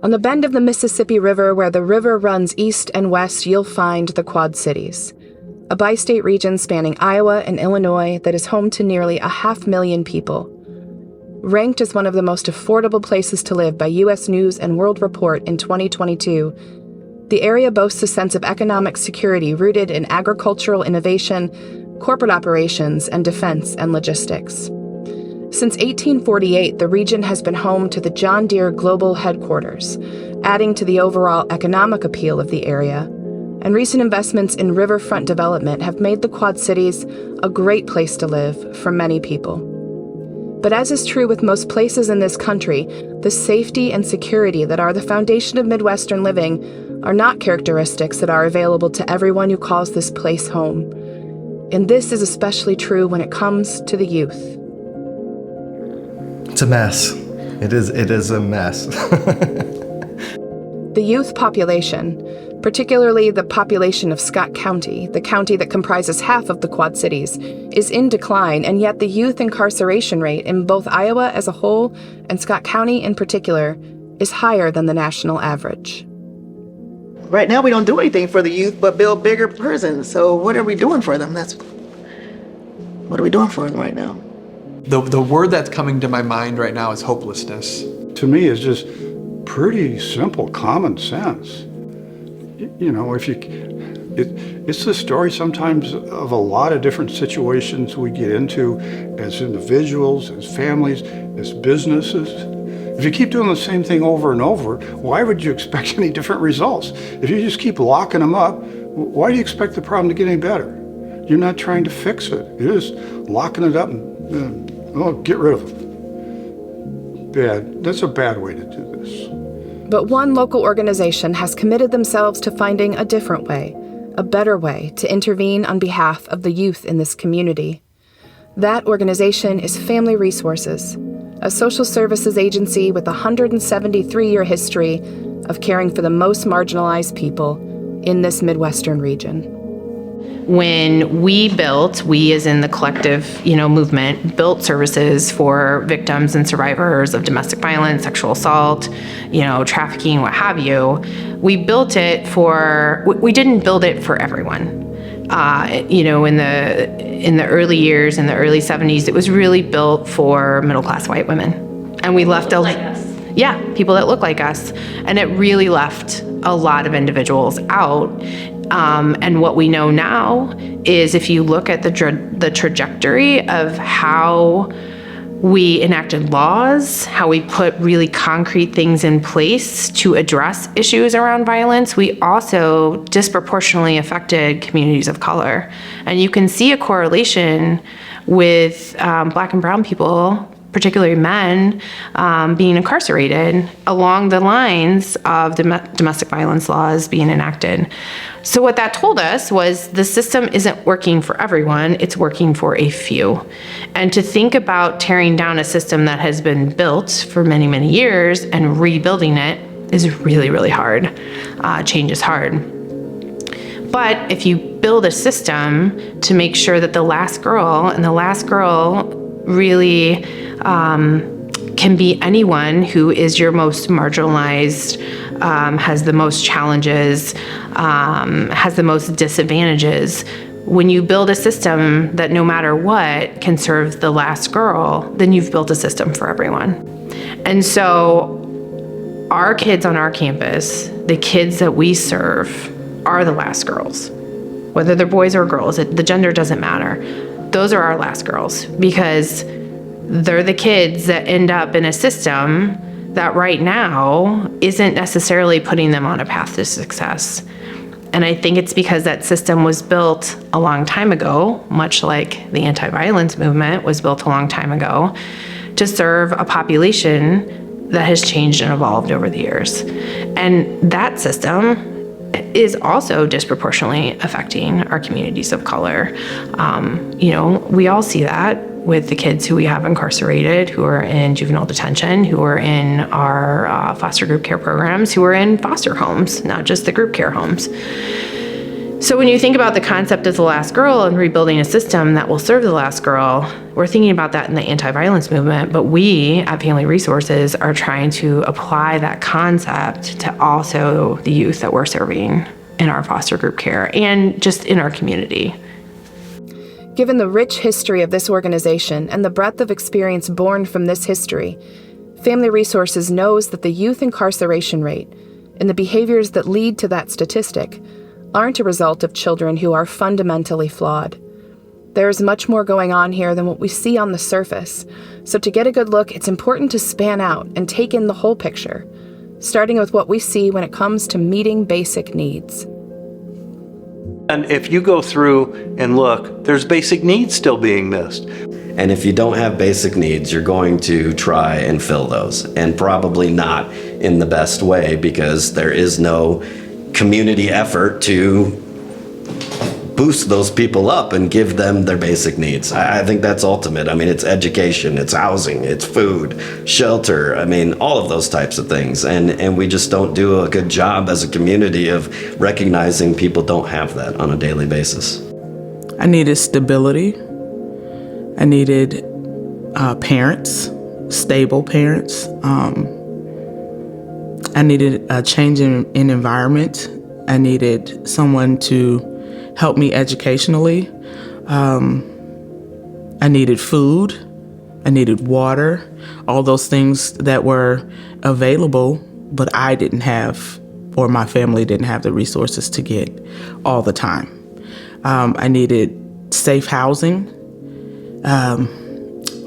On the bend of the Mississippi River, where the river runs east and west, you'll find the Quad Cities, a bi-state region spanning Iowa and Illinois that is home to nearly 500,000 people. Ranked as one of the most affordable places to live by U.S. News and World Report in 2022, the area boasts a sense of economic security rooted in agricultural innovation, corporate operations, and defense and logistics. Since 1848, the region has been home to the John Deere Global Headquarters, adding to the overall economic appeal of the area, and recent investments in riverfront development have made the Quad Cities a great place to live for many people. But as is true with most places in this country, the safety and security that are the foundation of Midwestern living are not characteristics that are available to everyone who calls this place home. And this is especially true when it comes to the youth. It's a mess. It is a mess. The youth population, particularly the population of Scott County, the county that comprises half of the Quad Cities, is in decline, and yet the youth incarceration rate in both Iowa as a whole and Scott County in particular is higher than the national average. Right now we don't do anything for the youth but build bigger prisons. So what are we doing for them? What are we doing for them right now? The word that's coming to my mind right now is hopelessness. To me, it's just pretty simple common sense. You know, it's the story sometimes of a lot of different situations we get into as individuals, as families, as businesses. If you keep doing the same thing over and over, why would you expect any different results? If you just keep locking them up, why do you expect the problem to get any better? You're not trying to fix it. You're just locking it up and get rid of them. Bad. That's a bad way to do this. But one local organization has committed themselves to finding a different way, a better way to intervene on behalf of the youth in this community. That organization is Family Resources, a social services agency with a 173-year history of caring for the most marginalized people in this Midwestern region. When we as in the collective, movement, built services for victims and survivors of domestic violence, sexual assault, trafficking, what have you, we didn't build it for everyone. In the early years, in the early 70s, it was really built for middle-class white women. And we left people that look like us. And it really left a lot of individuals out. And what we know now is if you look at the trajectory of how we enacted laws, how we put really concrete things in place to address issues around violence, we also disproportionately affected communities of color. And you can see a correlation with Black and brown people, particularly men, being incarcerated along the lines of domestic violence laws being enacted. So what that told us was the system isn't working for everyone, it's working for a few. And to think about tearing down a system that has been built for many, many years and rebuilding it is really, really hard. Change is hard. But if you build a system to make sure that the last girl really can be anyone who is your most marginalized, has the most challenges, has the most disadvantages. When you build a system that no matter what can serve the last girl, then you've built a system for everyone. And so our kids on our campus, the kids that we serve, are the last girls. Whether they're boys or girls, the gender doesn't matter. Those are our last girls because they're the kids that end up in a system that right now isn't necessarily putting them on a path to success. And I think it's because that system was built a long time ago, much like the anti-violence movement was built a long time ago, to serve a population that has changed and evolved over the years. And that system is also disproportionately affecting our communities of color. We all see that with the kids who we have incarcerated, who are in juvenile detention, who are in our foster group care programs, who are in foster homes, not just the group care homes. So when you think about the concept of the last girl and rebuilding a system that will serve the last girl, we're thinking about that in the anti-violence movement, but we at Family Resources are trying to apply that concept to also the youth that we're serving in our foster group care and just in our community. Given the rich history of this organization and the breadth of experience born from this history, Family Resources knows that the youth incarceration rate and the behaviors that lead to that statistic aren't a result of children who are fundamentally flawed. There is much more going on here than what we see on the surface, so to get a good look, it's important to span out and take in the whole picture, starting with what we see when it comes to meeting basic needs. And if you go through and look, there's basic needs still being missed. And if you don't have basic needs, you're going to try and fill those, and probably not in the best way, because there is no community effort to boost those people up and give them their basic needs. I think that's ultimate. I mean, it's education, it's housing, it's food, shelter, I mean, all of those types of things. And we just don't do a good job as a community of recognizing people don't have that on a daily basis. I needed stability. I needed parents, stable parents. I needed a change in environment. I needed someone to help me educationally. I needed food. I needed water. All those things that were available, but I didn't have, or my family didn't have the resources to get all the time. I needed safe housing.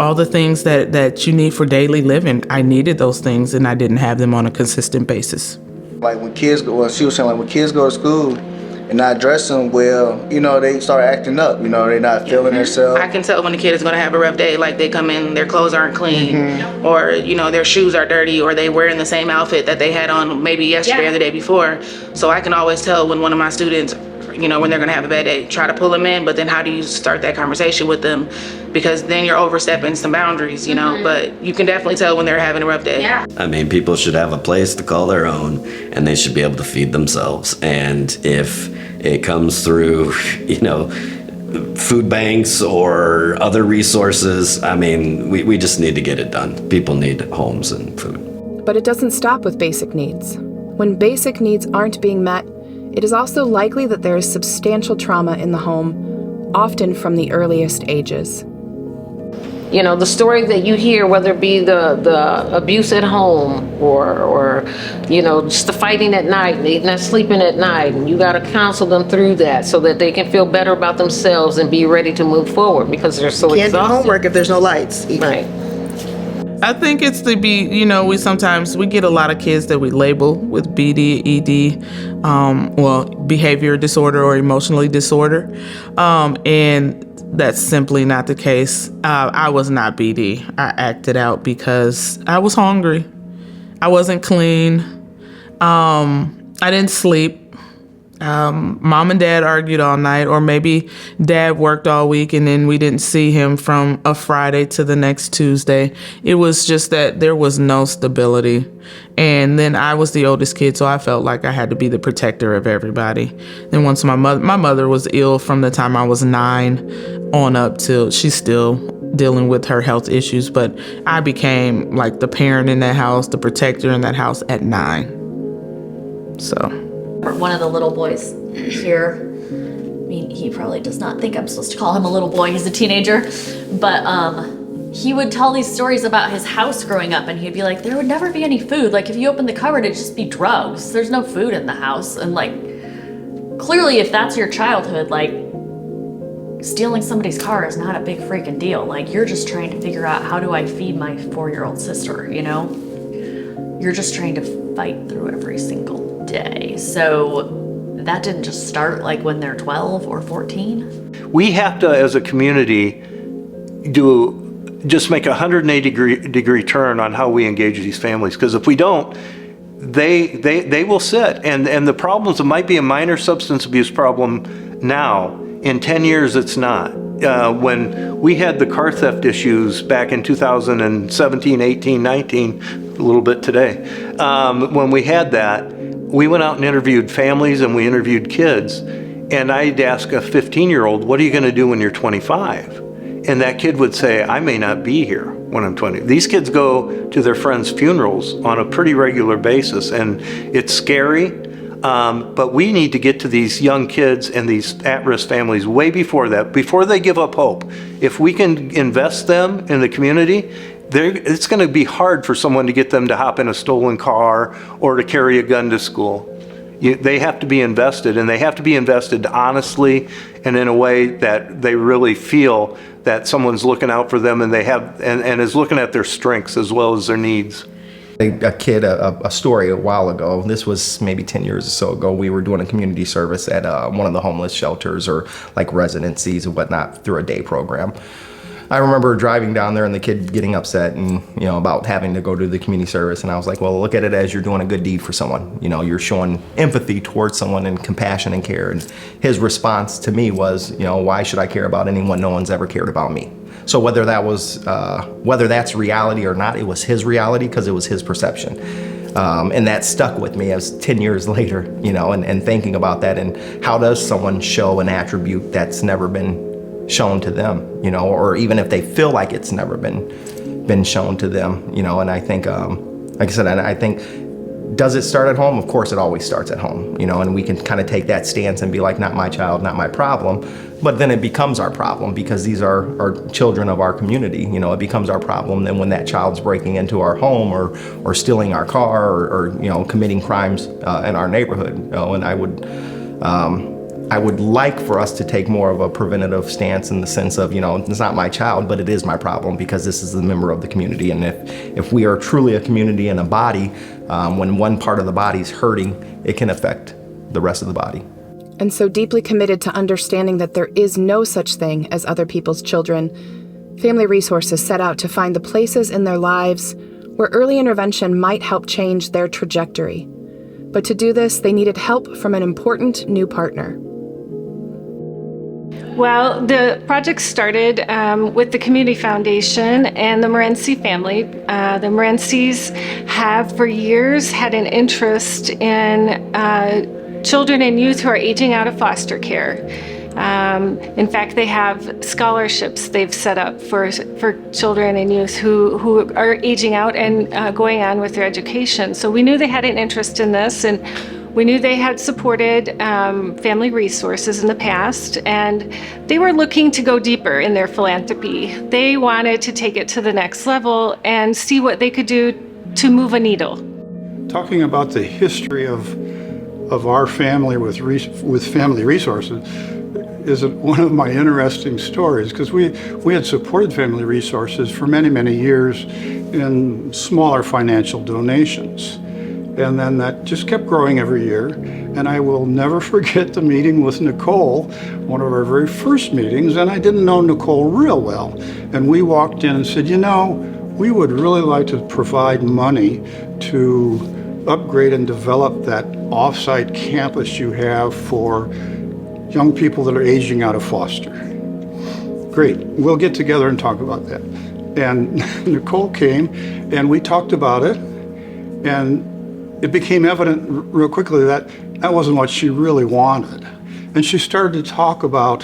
All the things that you need for daily living, I needed those things, and I didn't have them on a consistent basis. Like when kids go, well, she was saying, like when kids go to school and not dressing well, you know, they start acting up. You know, they're not feeling themselves. I can tell when a kid is going to have a rough day, like they come in, their clothes aren't clean, or, you know, their shoes are dirty, or they wearing the same outfit that they had on maybe yesterday or the day before. So I can always tell when one of my students, you know, when they're going to have a bad day, try to pull them in, but then how do you start that conversation with them? Because then you're overstepping some boundaries, you know, but you can definitely tell when they're having a rough day. Yeah. I mean, people should have a place to call their own, and they should be able to feed themselves. And if it comes through, you know, food banks or other resources, I mean, we just need to get it done. People need homes and food. But it doesn't stop with basic needs. When basic needs aren't being met, it is also likely that there is substantial trauma in the home, often from the earliest ages. You know, the story that you hear, whether it be the abuse at home or you know, just the fighting at night, and not sleeping at night, and you got to counsel them through that so that they can feel better about themselves and be ready to move forward because they're so Can't exhausted. do homework if there's no lights. Right. I think it's to be, you know, we get a lot of kids that we label with BD, ED, behavior disorder or emotionally disorder. And that's simply not the case. I was not BD. I acted out because I was hungry. I wasn't clean. I didn't sleep. Mom and dad argued all night, or maybe dad worked all week and then we didn't see him from a Friday to the next Tuesday. It was just that there was no stability. And then I was the oldest kid, so I felt like I had to be the protector of everybody. Then once my mother was ill from the time I was 9 on up till she's still dealing with her health issues, but I became like the parent in that house, the protector in that house at 9. So. One of the little boys here, I mean, he probably does not think I'm supposed to call him a little boy, he's a teenager, but he would tell these stories about his house growing up, and he'd be like, there would never be any food. Like, if you open the cupboard, it'd just be drugs. There's no food in the house. And like, clearly if that's your childhood, like, stealing somebody's car is not a big freaking deal. Like, you're just trying to figure out, how do I feed my 4-year-old sister, you know? You're just trying to fight through every single day. So that didn't just start like when they're 12 or 14. We have to, as a community, just make a 180-degree turn on how we engage these families. Because if we don't, they will sit. And the problems, it might be a minor substance abuse problem now. In 10 years, it's not. When we had the car theft issues back in 2017, 18, 19, a little bit today, when we had that, we went out and interviewed families and we interviewed kids. And I'd ask a 15-year-old, what are you going to do when you're 25? And that kid would say, I may not be here when I'm 20. These kids go to their friends' funerals on a pretty regular basis, and it's scary. But we need to get to these young kids and these at-risk families way before that, before they give up hope. If we can invest them in the community, it's going to be hard for someone to get them to hop in a stolen car or to carry a gun to school. They have to be invested, and they have to be invested honestly and in a way that they really feel that someone's looking out for them and they have and is looking at their strengths as well as their needs. A story a while ago, this was maybe 10 years or so ago, we were doing a community service at one of the homeless shelters or like residencies and whatnot through a day program. I remember driving down there and the kid getting upset and, about having to go to the community service. And I was like, well, look at it as you're doing a good deed for someone. You're showing empathy towards someone and compassion and care. And his response to me was, why should I care about anyone? No one's ever cared about me. So whether that's reality or not, it was his reality because it was his perception. And that stuck with me as 10 years later, and thinking about that and how does someone show an attribute that's never been shown to them, or even if they feel like it's never been shown to them, and I think, like I said, I think, does it start at home? Of course, it always starts at home, and we can kind of take that stance and be like, not my child, not my problem, but then it becomes our problem because these are children of our community, it becomes our problem. Then when that child's breaking into our home or stealing our car or committing crimes in our neighborhood, and I would like for us to take more of a preventative stance in the sense of, it's not my child, but it is my problem because this is a member of the community. And if we are truly a community and a body, when one part of the body is hurting, it can affect the rest of the body. And so deeply committed to understanding that there is no such thing as other people's children, Family Resources set out to find the places in their lives where early intervention might help change their trajectory. But to do this, they needed help from an important new partner. Well, the project started with the Community Foundation and the Morency family. The Morencies have for years had an interest in children and youth who are aging out of foster care. In fact, they have scholarships they've set up for children and youth who are aging out and going on with their education. So we knew they had an interest in this, and we knew they had supported Family Resources in the past, and they were looking to go deeper in their philanthropy. They wanted to take it to the next level and see what they could do to move a needle. Talking about the history of our family with Family Resources is one of my interesting stories, because we had supported Family Resources for many, many years in smaller financial donations. And then that just kept growing every year. And I will never forget the meeting with Nicole, one of our very first meetings, and I didn't know Nicole real well. And we walked in and said, we would really like to provide money to upgrade and develop that off-site campus you have for young people that are aging out of foster. Great, we'll get together and talk about that. And Nicole came and we talked about it, and it became evident real quickly that that wasn't what she really wanted. And she started to talk about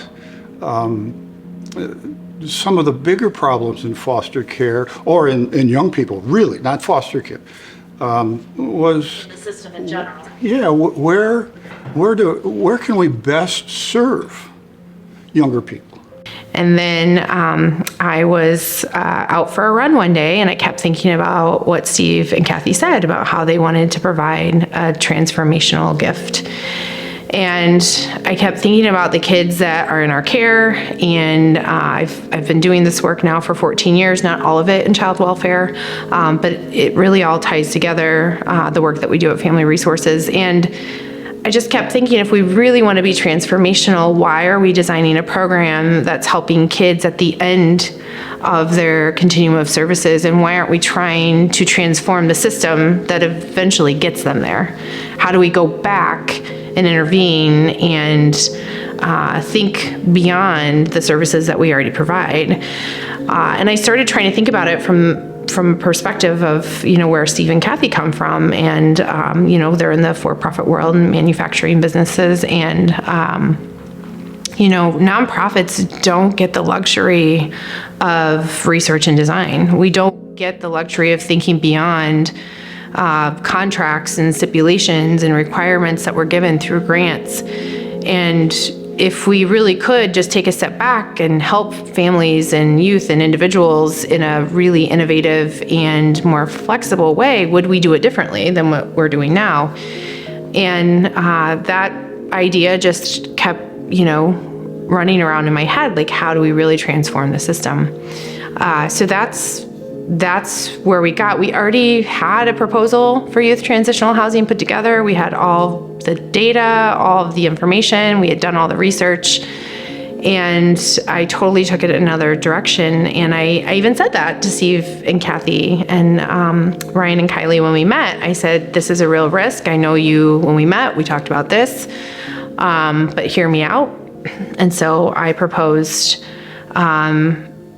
some of the bigger problems in foster care, or in young people, really, not foster care, was The system in general. yeah, where can we best serve younger people? And then I was out for a run one day, and I kept thinking about what Steve and Kathy said about how they wanted to provide a transformational gift. And I kept thinking about the kids that are in our care, and I've been doing this work now for 14 years, not all of it in child welfare, but it really all ties together, the work that we do at Family Resources. And I just kept thinking, if we really want to be transformational, why are we designing a program that's helping kids at the end of their continuum of services, and why aren't we trying to transform the system that eventually gets them there? How do we go back and intervene and think beyond the services that we already provide? And I started trying to think about it from a perspective of, where Steve and Kathy come from. And, they're in the for-profit world and manufacturing businesses. And nonprofits don't get the luxury of research and design. We don't get the luxury of thinking beyond contracts and stipulations and requirements that we're given through grants. And if we really could just take a step back and help families and youth and individuals in a really innovative and more flexible way, would we do it differently than what we're doing now? And that idea just kept, running around in my head, like, how do we really transform the system? So that's where we got. We already had a proposal for youth transitional housing put together. We had all the data, all of the information. We had done all the research. And I totally took it another direction. And I even said that to Steve and Kathy and Ryan and Kylie when we met. I said, this is a real risk. I know you, when we met, we talked about this, but hear me out. And so I proposed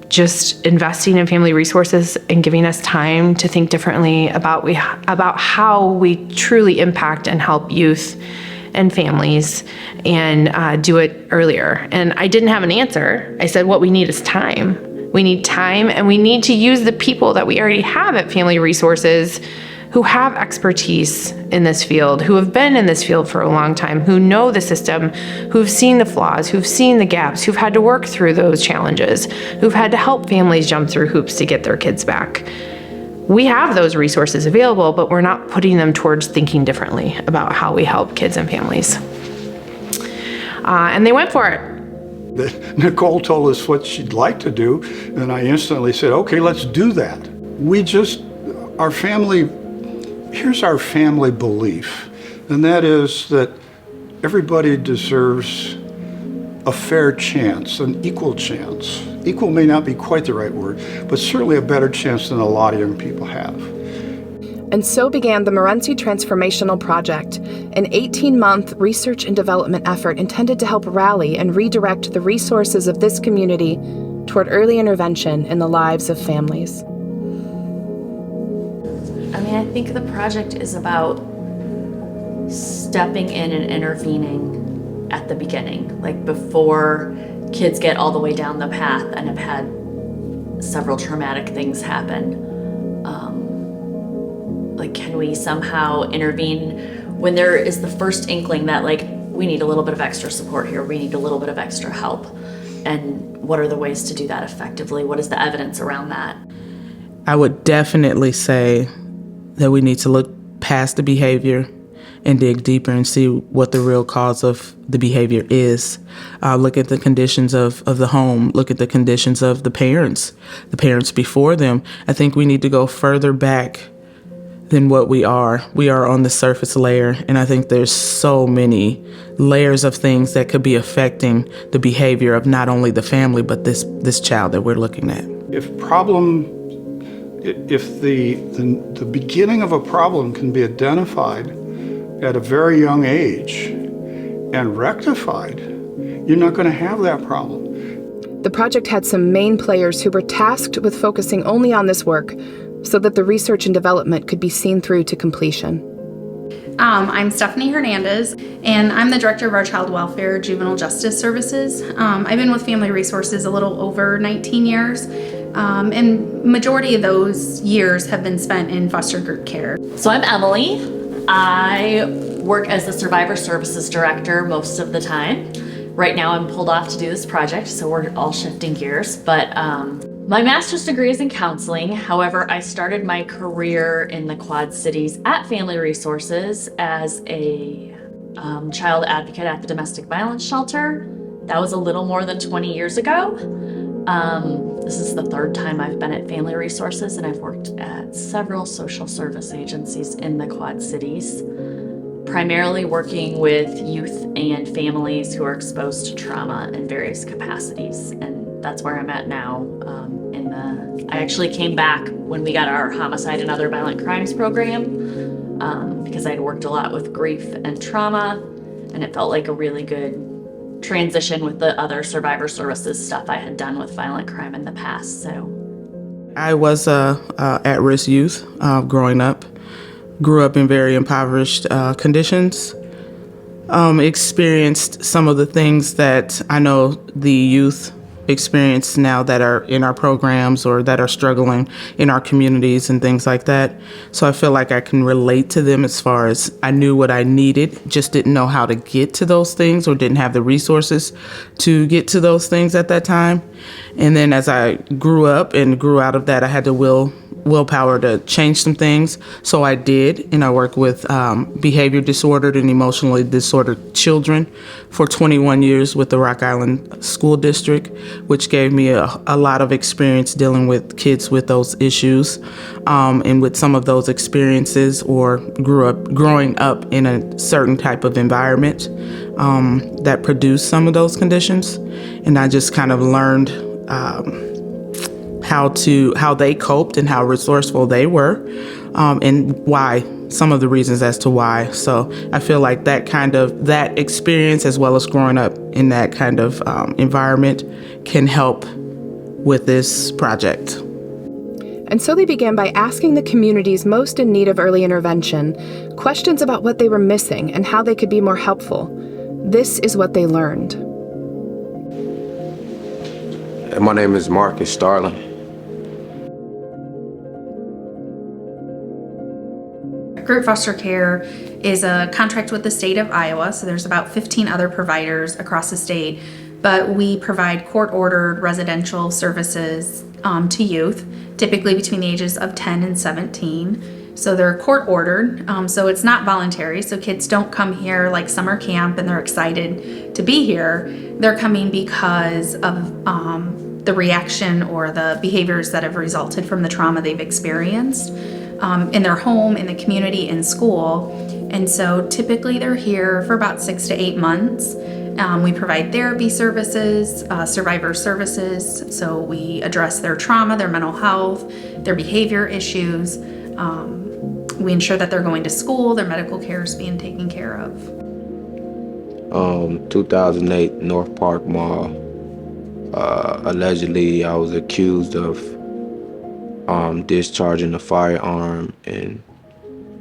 just investing in family resources and giving us time to think differently about how we truly impact and help youth and families and do it earlier. And I didn't have an answer. I said, what we need is time. We need time, and we need to use the people that we already have at Family Resources who have expertise in this field, who have been in this field for a long time, who know the system, who've seen the flaws, who've seen the gaps, who've had to work through those challenges, who've had to help families jump through hoops to get their kids back. We have those resources available, but we're not putting them towards thinking differently about how we help kids and families. And they went for it. Nicole told us what she'd like to do, and I instantly said, okay, let's do that. Here's our family belief, and that is that everybody deserves a fair chance, an equal chance. Equal may not be quite the right word, but certainly a better chance than a lot of young people have. And so began the Morenci Transformational Project, an 18-month research and development effort intended to help rally and redirect the resources of this community toward early intervention in the lives of families. I think the project is about stepping in and intervening at the beginning, like before kids get all the way down the path and have had several traumatic things happen. Can we somehow intervene when there is the first inkling that, we need a little bit of extra support here, we need a little bit of extra help? And what are the ways to do that effectively? What is the evidence around that? I would definitely say that we need to look past the behavior and dig deeper and see what the real cause of the behavior is. Look at the conditions of the home, look at the conditions of the parents before them. I think we need to go further back than what we are. We are on the surface layer, and I think there's so many layers of things that could be affecting the behavior of not only the family, but this child that we're looking at. If the beginning of a problem can be identified at a very young age and rectified, you're not going to have that problem. The project had some main players who were tasked with focusing only on this work so that the research and development could be seen through to completion. I'm Stephanie Hernandez, and I'm the director of our Child Welfare Juvenile Justice Services. I've been with Family Resources a little over 19 years, and majority of those years have been spent in foster group care. So I'm Emily. I work as the Survivor Services Director most of the time. Right now I'm pulled off to do this project, so we're all shifting gears, but my master's degree is in counseling. However, I started my career in the Quad Cities at Family Resources as a child advocate at the domestic violence shelter. That was a little more than 20 years ago. This is the third time I've been at Family Resources, and I've worked at several social service agencies in the Quad Cities, primarily working with youth and families who are exposed to trauma in various capacities. And that's where I'm at now. I actually came back when we got our homicide and other violent crimes program because I'd worked a lot with grief and trauma, and it felt like a really good transition with the other survivor services stuff I had done with violent crime in the past. So I was at-risk youth growing up. Grew up in very impoverished conditions. experienced some of the things that I know the youth experience now that are in our programs or that are struggling in our communities and things like that. So I feel like I can relate to them as far as I knew what I needed, just didn't know how to get to those things or didn't have the resources to get to those things at that time. And then as I grew up and grew out of that, I had the willpower to change some things. So I did, and I work with behavior disordered and emotionally disordered children for 21 years with the Rock Island School District, which gave me a lot of experience dealing with kids with those issues and with some of those experiences or growing up in a certain type of environment that produced some of those conditions. And I just kind of learned how they coped and how resourceful they were, and why, some of the reasons as to why. So I feel like that experience, as well as growing up in that kind of environment, can help with this project. And so they began by asking the communities most in need of early intervention questions about what they were missing and how they could be more helpful. This is what they learned. My name is Marcus Starling. Group foster care is a contract with the state of Iowa, so there's about 15 other providers across the state, but we provide court-ordered residential services to youth, typically between the ages of 10 and 17. So they're court-ordered, so it's not voluntary, so kids don't come here like summer camp and they're excited to be here. They're coming because of the reaction or the behaviors that have resulted from the trauma they've experienced. In their home, in the community, in school. And so typically they're here for about 6 to 8 months. We provide therapy services, survivor services. So we address their trauma, their mental health, their behavior issues. We ensure that they're going to school, their medical care is being taken care of. 2008 North Park Mall. Allegedly, I was accused of discharging a firearm and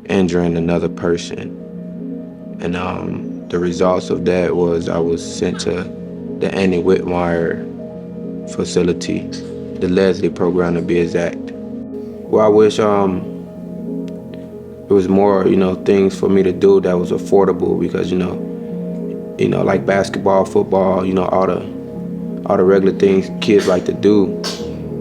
injuring another person. And the results of that was I was sent to the Annie Whitmire facility, the Leslie program to be exact. Well, I wish there was more, things for me to do that was affordable because, like basketball, football, all the regular things kids like to do.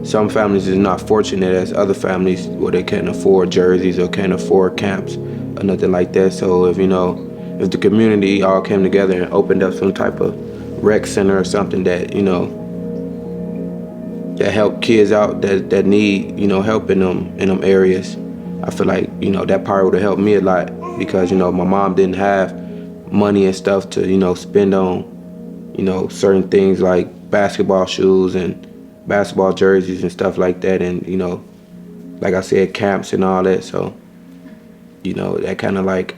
Some families is not fortunate as other families where they can't afford jerseys or can't afford camps or nothing like that. So if the community all came together and opened up some type of rec center or something that, that help kids out that need, help in them areas, I feel like, that part would have helped me a lot because, my mom didn't have money and stuff to, spend on, certain things like basketball shoes and basketball jerseys and stuff like that, and like I said, camps and all that. So that kind of like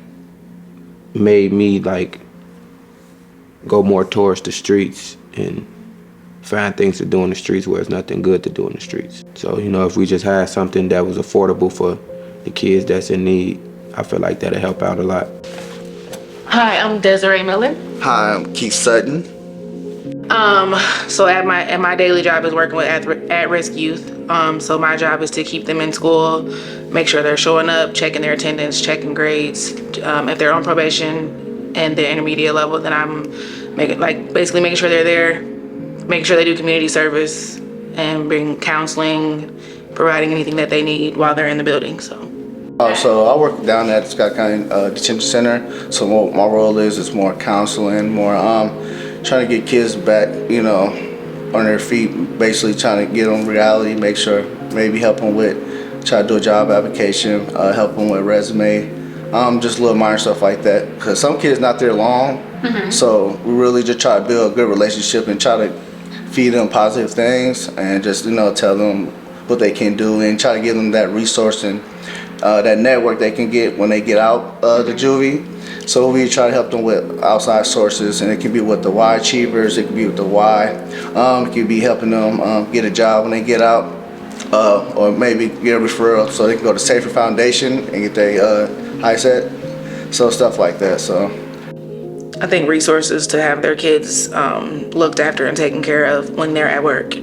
made me like go more towards the streets and find things to do in the streets where there's nothing good to do in the streets. So if we just had something that was affordable for the kids that's in need, I feel like that'll help out a lot. Hi, I'm Desiree Miller. Hi, I'm Keith Sutton. So at my daily job is working with at-risk youth. So my job is to keep them in school, make sure they're showing up, checking their attendance, checking grades. If they're on probation and the intermediate level, then I'm basically making sure they're there, making sure they do community service and bring counseling, providing anything that they need while they're in the building. So I work down at Scott County Detention Center. So what my role is more counseling, more trying to get kids back, on their feet, basically trying to get them reality, make sure, maybe help them with, try to do a job application, help them with resume, just little minor stuff like that. Because some kids not there long, so we really just try to build a good relationship and try to feed them positive things and just, tell them what they can do and try to give them that resource and that network they can get when they get out the juvie. So we try to help them with outside sources, and it can be with the Y Achievers, it can be with the Y. It can be helping them get a job when they get out, or maybe get a referral so they can go to Safer Foundation and get their HISET, so stuff like that. So I think resources to have their kids looked after and taken care of when they're at work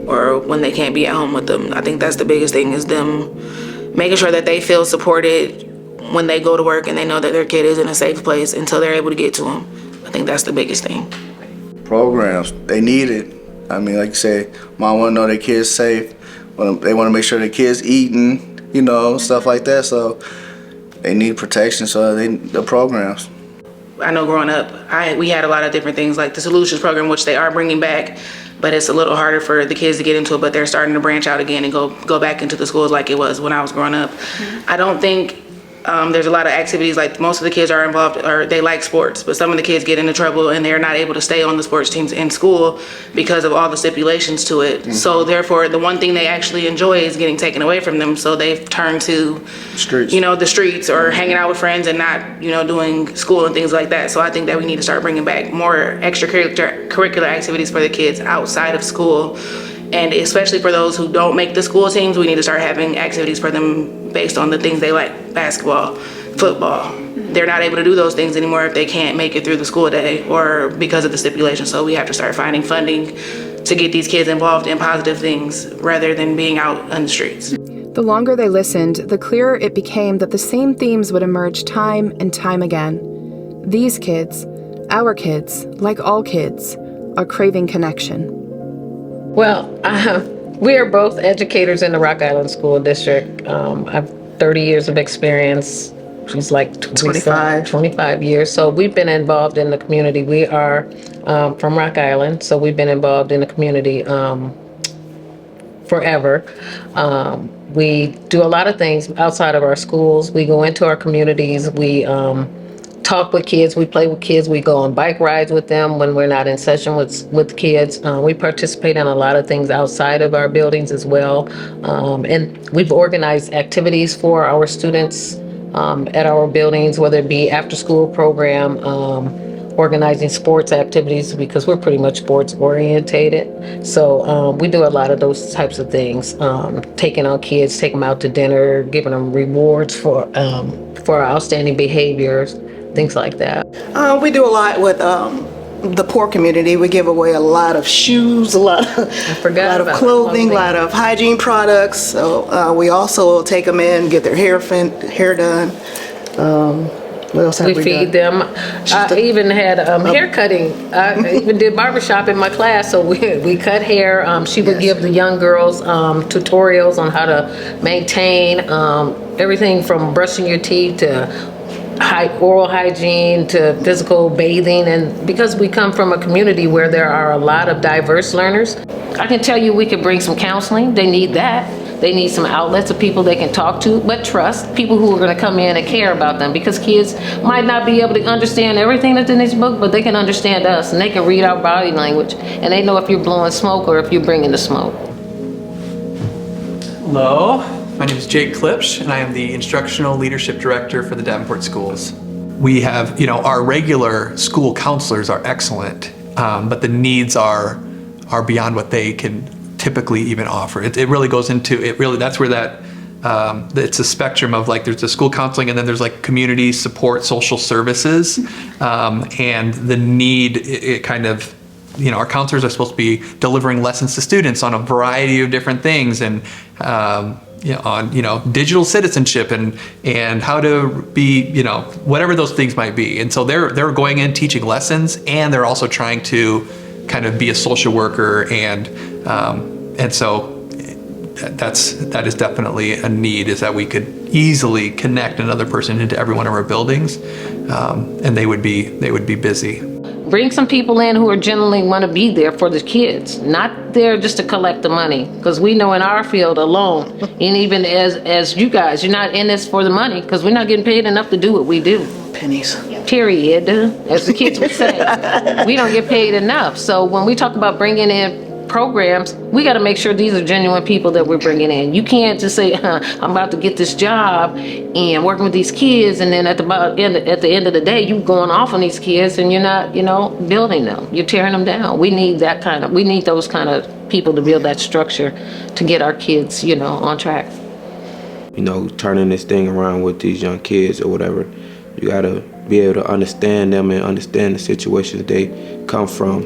or when they can't be at home with them. I think that's the biggest thing, is them making sure that they feel supported when they go to work and they know that their kid is in a safe place until they're able to get to them. I think that's the biggest thing. Programs, they need it. I mean, like you say, mom want to know their kids safe. They want to make sure their kids eating, stuff like that. So they need protection. So the programs. I know growing up, we had a lot of different things like the Solutions program, which they are bringing back, but it's a little harder for the kids to get into it, but they're starting to branch out again and go back into the schools like it was when I was growing up. I don't think there's a lot of activities, like most of the kids are involved, or they like sports, but some of the kids get into trouble and they're not able to stay on the sports teams in school because of all the stipulations to it. So therefore, the one thing they actually enjoy is getting taken away from them. So they've turned to the streets or hanging out with friends and not, doing school and things like that. So I think that we need to start bringing back more extracurricular activities for the kids outside of school. And especially for those who don't make the school teams, we need to start having activities for them based on the things they like: basketball, football. They're not able to do those things anymore if they can't make it through the school day or because of the stipulation. So we have to start finding funding to get these kids involved in positive things rather than being out on the streets. The longer they listened, the clearer it became that the same themes would emerge time and time again. These kids, our kids, like all kids, are craving connection. Well, we are both educators in the Rock Island School District. I've 30 years of experience. She's like 25 years. So we've been involved in the community. We are from Rock Island, so we've been involved in the community forever. We do a lot of things outside of our schools. We go into our communities. We talk with kids, we play with kids, we go on bike rides with them when we're not in session with kids. We participate in a lot of things outside of our buildings as well. And we've organized activities for our students at our buildings, whether it be after school program, organizing sports activities, because we're pretty much sports orientated. So we do a lot of those types of things, taking our kids, take them out to dinner, giving them rewards for outstanding behaviors, things like that. We do a lot with the poor community. We give away a lot of shoes, a lot of clothing, a lot of hygiene products. So we also take them in, get their hair done. What else have we feed done? them. I even had hair cutting. I even did barbershop in my class, so we cut hair. She would give the young girls tutorials on how to maintain everything from brushing your teeth to oral hygiene to physical bathing. And because we come from a community where there are a lot of diverse learners, I can tell you we could bring some counseling. They need that. They need some outlets of people they can talk to, but trust people who are going to come in and care about them, because kids might not be able to understand everything that's in this book, but they can understand us and they can read our body language and they know if you're blowing smoke or if you're bringing the smoke. Hello, my name is Jake Klipsch and I am the Instructional Leadership Director for the Davenport Schools. We have, our regular school counselors are excellent, but the needs are beyond what they can typically even offer. It really goes into, that's where that, it's a spectrum of like, there's the school counseling and then there's like community support, social services, and the need, it kind of, our counselors are supposed to be delivering lessons to students on a variety of different things and, on digital citizenship and how to be, whatever those things might be. And so they're going in teaching lessons, and they're also trying to kind of be a social worker, and so that is definitely a need, is that we could easily connect another person into every one of our buildings, and they would be busy. Bring some people in who are genuinely want to be there for the kids, not there just to collect the money. Because we know in our field alone, and even as you guys, you're not in this for the money, because we're not getting paid enough to do what we do. Pennies. Period. As the kids would say, we don't get paid enough. So when we talk about bringing in programs, we got to make sure these are genuine people that we're bringing in. You can't just say, I'm about to get this job and working with these kids, and then at the end of the day, you going off on these kids and you're not, building them. You're tearing them down. We need those kind of people to build that structure to get our kids, on track. Turning this thing around with these young kids or whatever, you gotta be able to understand them and understand the situations they come from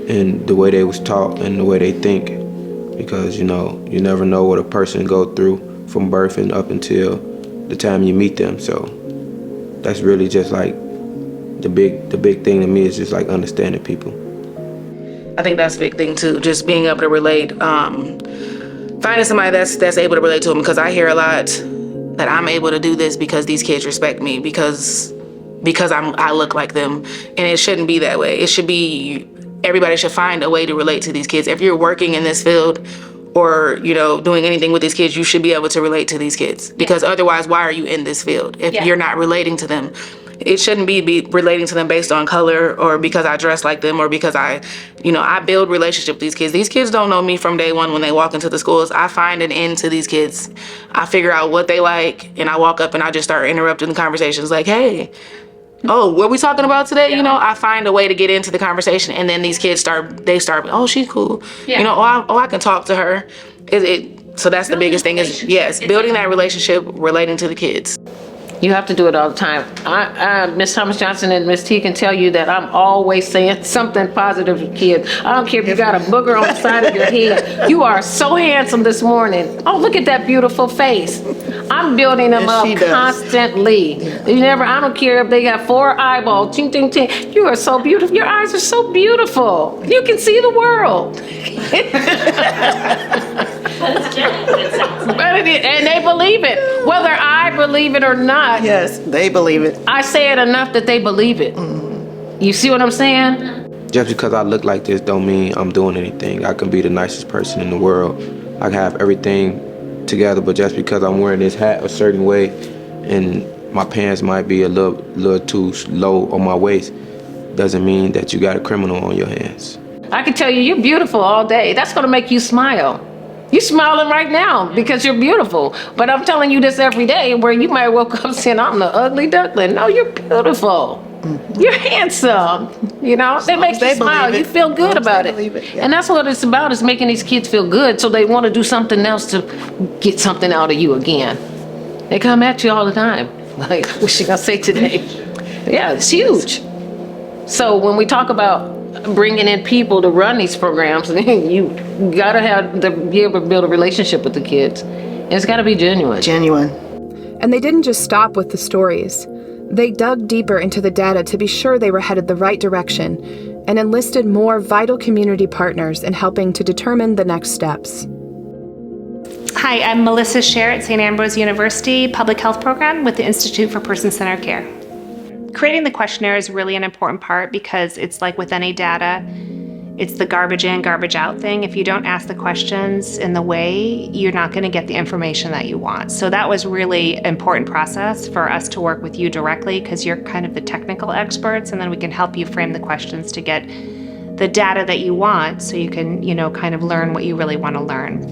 and the way they was taught and the way they think. Because, you know, you never know what a person go through from birth and up until the time you meet them. So that's really just like the big thing to me is just like understanding people. I think that's a big thing too, just being able to relate, finding somebody that's able to relate to them, because I hear a lot that I'm able to do this because these kids respect me, because I look like them, and it shouldn't be that way. It should be, everybody should find a way to relate to these kids. If you're working in this field or, you know, doing anything with these kids, you should be able to relate to these kids, because otherwise, why are you in this field if you're not relating to them? It shouldn't be relating to them based on color or because I dress like them or because I build relationship with these kids. These kids don't know me from day one when they walk into the schools. I find an end to these kids. I figure out what they like, and I walk up and I just start interrupting the conversations like, hey, oh, what are we talking about today? You know, I find a way to get into the conversation, and then these kids start, oh, she's cool. You know, I can talk to her. So that's the biggest thing is, yes, building that relationship, relating to the kids. You have to do it all the time. Miss Thomas Johnson and Miss T can tell you that I'm always saying something positive to kids. I don't care if you got a booger on the side of your head. You are so handsome this morning. Oh, look at that beautiful face. I'm building them up constantly. I don't care if they got 4 eyeballs. Ting, ting, ting. You are so beautiful. Your eyes are so beautiful. You can see the world. And they believe it, whether I believe it or not. Yes, they believe it. I say it enough that they believe it. You see what I'm saying? Just because I look like this don't mean I'm doing anything. I can be the nicest person in the world. I can have everything together, but just because I'm wearing this hat a certain way and my pants might be a little too low on my waist doesn't mean that you got a criminal on your hands. I can tell you, you're beautiful all day. That's gonna make you smile. You're smiling right now because you're beautiful. But I'm telling you this every day where you might wake up saying, I'm the ugly duckling. No, you're beautiful. You're handsome. You know, they make you smile. You feel good about it. And that's what it's about, is making these kids feel good so they want to do something else to get something out of you again. They come at you all the time. Like, what's she gonna say today? Yeah, it's huge. So when we talk about bringing in people to run these programs, you gotta be able to build a relationship with the kids. And it's gotta be genuine. And they didn't just stop with the stories. They dug deeper into the data to be sure they were headed the right direction and enlisted more vital community partners in helping to determine the next steps. Hi, I'm Melissa Scher at St. Ambrose University Public Health Program with the Institute for Person-Centered Care. Creating the questionnaire is really an important part because it's like with any data, it's the garbage in, garbage out thing. If you don't ask the questions in the way, you're not going to get the information that you want. So that was really an important process for us to work with you directly, because you're kind of the technical experts, and then we can help you frame the questions to get the data that you want so you can, kind of learn what you really want to learn.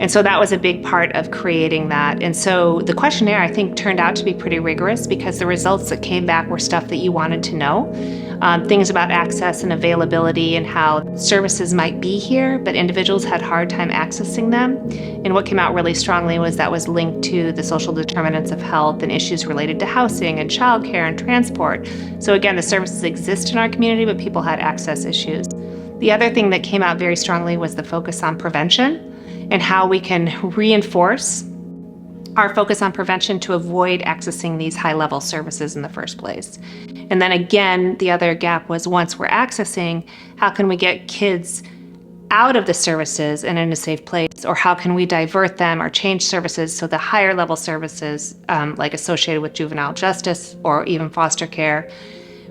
And so that was a big part of creating that. And so the questionnaire, I think, turned out to be pretty rigorous because the results that came back were stuff that you wanted to know. Things about access and availability and how services might be here, but individuals had a hard time accessing them. And what came out really strongly was that was linked to the social determinants of health and issues related to housing and childcare and transport. So again, the services exist in our community, but people had access issues. The other thing that came out very strongly was the focus on prevention and how we can reinforce our focus on prevention to avoid accessing these high-level services in the first place. And then again, the other gap was, once we're accessing, how can we get kids out of the services and in a safe place, or how can we divert them or change services so the higher level services, like associated with juvenile justice or even foster care,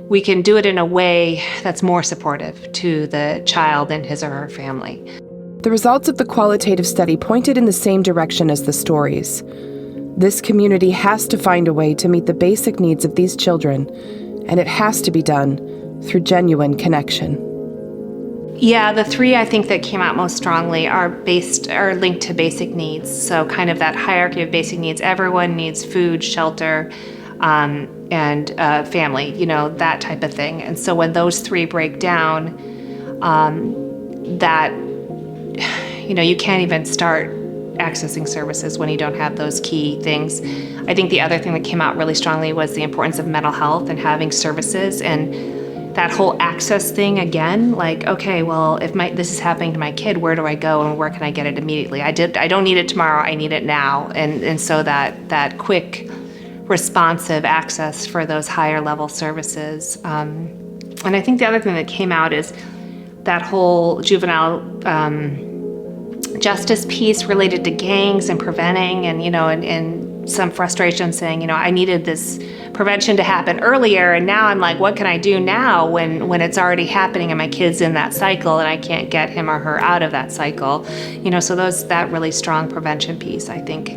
we can do it in a way that's more supportive to the child and his or her family. The results of the qualitative study pointed in the same direction as the stories. This community has to find a way to meet the basic needs of these children, and it has to be done through genuine connection. Yeah, the 3 I think that came out most strongly are linked to basic needs. So kind of that hierarchy of basic needs. Everyone needs food, shelter, and family, that type of thing. And so when those 3 break down, you can't even start accessing services when you don't have those key things. I think the other thing that came out really strongly was the importance of mental health and having services, and that whole access thing again, like, okay, well, if this is happening to my kid, where do I go and where can I get it immediately? I don't need it tomorrow, I need it now. And so that quick, responsive access for those higher level services. And I think the other thing that came out is that whole juvenile justice piece related to gangs and preventing, and some frustration saying, I needed this prevention to happen earlier, and now I'm like, what can I do now when it's already happening and my kid's in that cycle and I can't get him or her out of that cycle? So that really strong prevention piece, I think,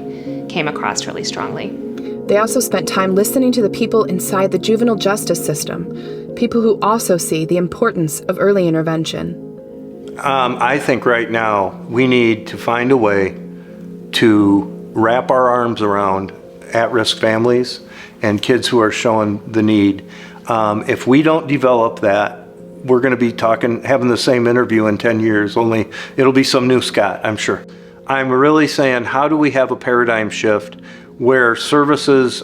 came across really strongly. They also spent time listening to the people inside the juvenile justice system, people who also see the importance of early intervention. I think right now we need to find a way to wrap our arms around at-risk families and kids who are showing the need. If we don't develop that, we're going to be having the same interview in 10 years, only it'll be some new Scott, I'm sure. I'm really saying, how do we have a paradigm shift where services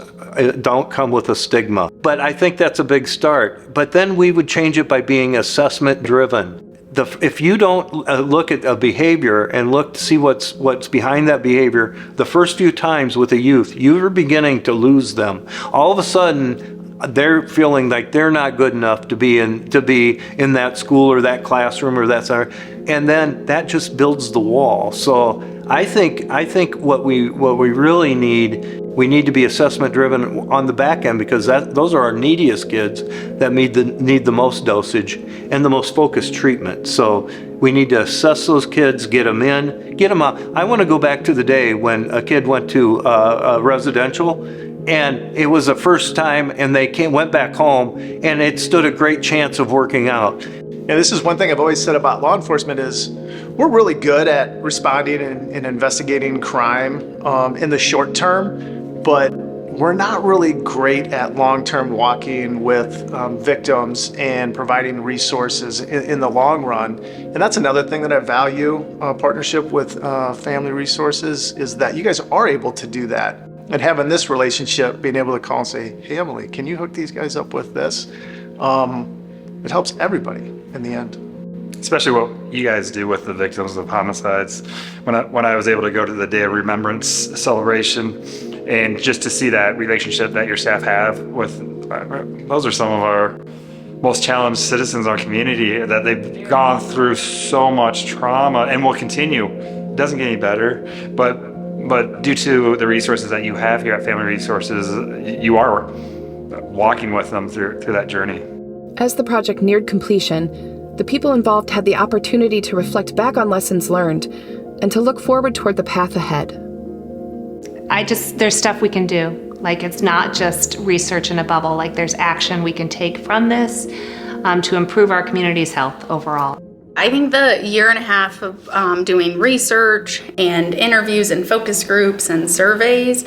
don't come with a stigma? But I think that's a big start. But then we would change it by being assessment driven. If you don't look at a behavior and look to see what's behind that behavior, the first few times with a youth, you're beginning to lose them. All of a sudden, they're feeling like they're not good enough to be in that school or that classroom or that center, and then that just builds the wall. So I think what we really need. We need to be assessment driven on the back end, because those are our neediest kids that need the most dosage and the most focused treatment. So we need to assess those kids, get them in, get them out. I want to go back to the day when a kid went to a residential and it was the first time and they went back home and it stood a great chance of working out. Yeah, this is one thing I've always said about law enforcement is we're really good at responding and investigating crime in the short term, but we're not really great at long-term walking with victims and providing resources in the long run. And that's another thing that I value, partnership with Family Resources, is that you guys are able to do that. And having this relationship, being able to call and say, hey, Emily, can you hook these guys up with this? It helps everybody in the end. Especially what you guys do with the victims of homicides. When I was able to go to the Day of Remembrance celebration, and just to see that relationship that your staff have with, those are some of our most challenged citizens in our community, that they've gone through so much trauma and will continue. It doesn't get any better, but due to the resources that you have here at Family Resources, you are walking with them through that journey. As the project neared completion, the people involved had the opportunity to reflect back on lessons learned and to look forward toward the path ahead. There's stuff we can do. Like, it's not just research in a bubble. Like, there's action we can take from this to improve our community's health overall. I think the year and a half of doing research and interviews and focus groups and surveys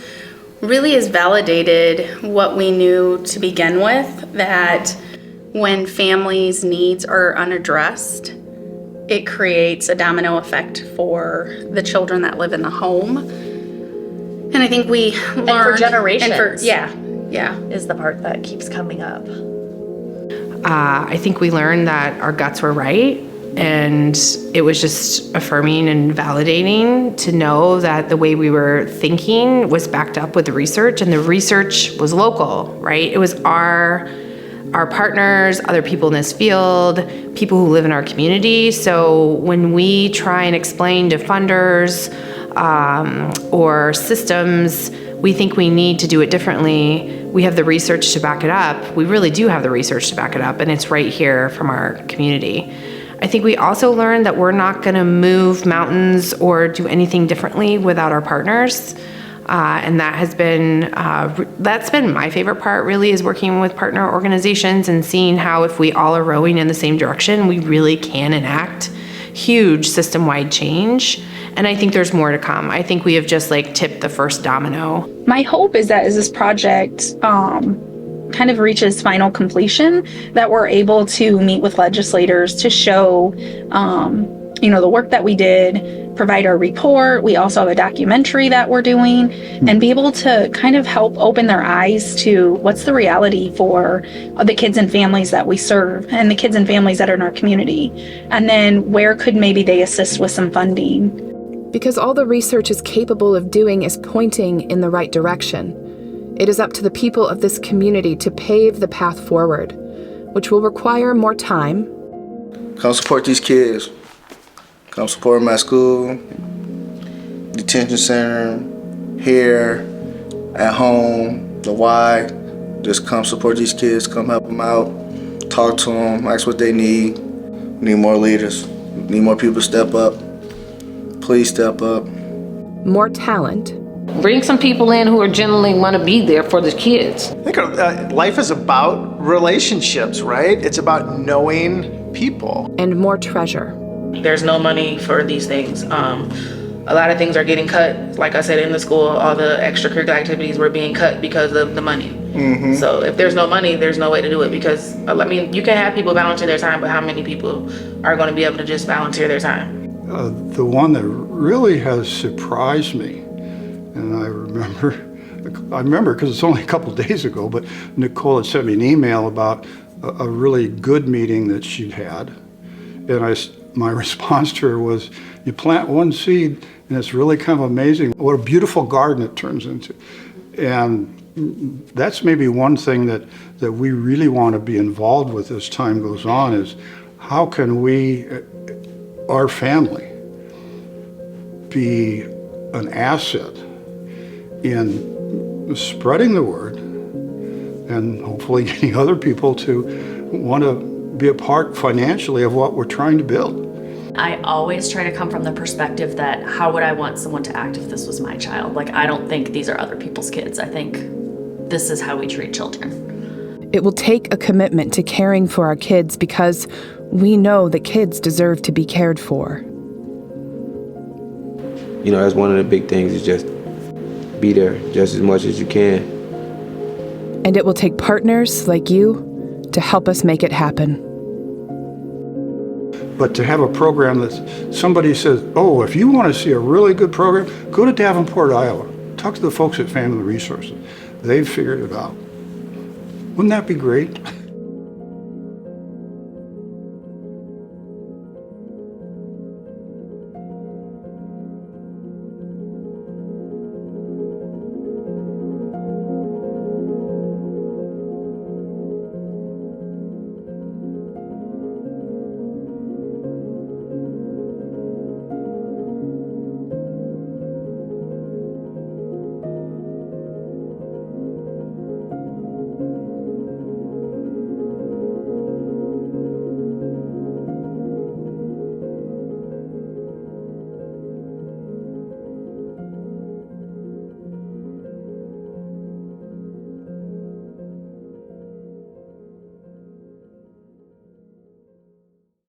really has validated what we knew to begin with, that when families' needs are unaddressed, it creates a domino effect for the children that live in the home. And I think we learned... And for generations. Yeah. Is the part that keeps coming up. I think we learned that our guts were right, and it was just affirming and validating to know that the way we were thinking was backed up with the research, and the research was local, right? It was our partners, other people in this field, people who live in our community. So when we try and explain to funders or systems, we think we need to do it differently, we have the research to back it up. We really do have the research to back it up, and it's right here from our community. I think we also learned that we're not going to move mountains or do anything differently without our partners. And that has been, that's been my favorite part, really, is working with partner organizations and seeing how if we all are rowing in the same direction, we really can enact huge system-wide change. And I think there's more to come. I think we have just tipped the first domino. My hope is that as this project kind of reaches final completion, that we're able to meet with legislators to show the work that we did, provide our report. We also have a documentary that we're doing, and be able to kind of help open their eyes to what's the reality for the kids and families that we serve and the kids and families that are in our community. And then where could maybe they assist with some funding? Because all the research is capable of doing is pointing in the right direction. It is up to the people of this community to pave the path forward, which will require more time. Come support these kids. Come support them at school, detention center, here, at home, the Y. Just come support these kids, come help them out, talk to them, ask what they need. We need more leaders. We need more people to step up. Please step up. More talent. Bring some people in who are genuinely want to be there for the kids. I think life is about relationships, right? It's about knowing people. And more treasure. There's no money for these things. A lot of things are getting cut. Like I said, in the school, all the extracurricular activities were being cut because of the money. Mm-hmm. So if there's no money, there's no way to do it, because I mean, you can have people volunteer their time, but how many people are going to be able to just volunteer their time? The one that really has surprised me, and I remember because it's only a couple days ago, but Nicole had sent me an email about a really good meeting that she'd had, and my response to her was, you plant one seed and it's really kind of amazing what a beautiful garden it turns into. And that's maybe one thing that we really want to be involved with as time goes on, is how can we, our family, be an asset in spreading the word and hopefully getting other people to want to be a part financially of what we're trying to build. I always try to come from the perspective that how would I want someone to act if this was my child? Like, I don't think these are other people's kids. I think this is how we treat children. It will take a commitment to caring for our kids because we know that kids deserve to be cared for. That's one of the big things, is just be there just as much as you can. And it will take partners like you to help us make it happen. But to have a program that somebody says, oh, if you want to see a really good program, go to Davenport, Iowa. Talk to the folks at Family Resources. They've figured it out. Wouldn't that be great?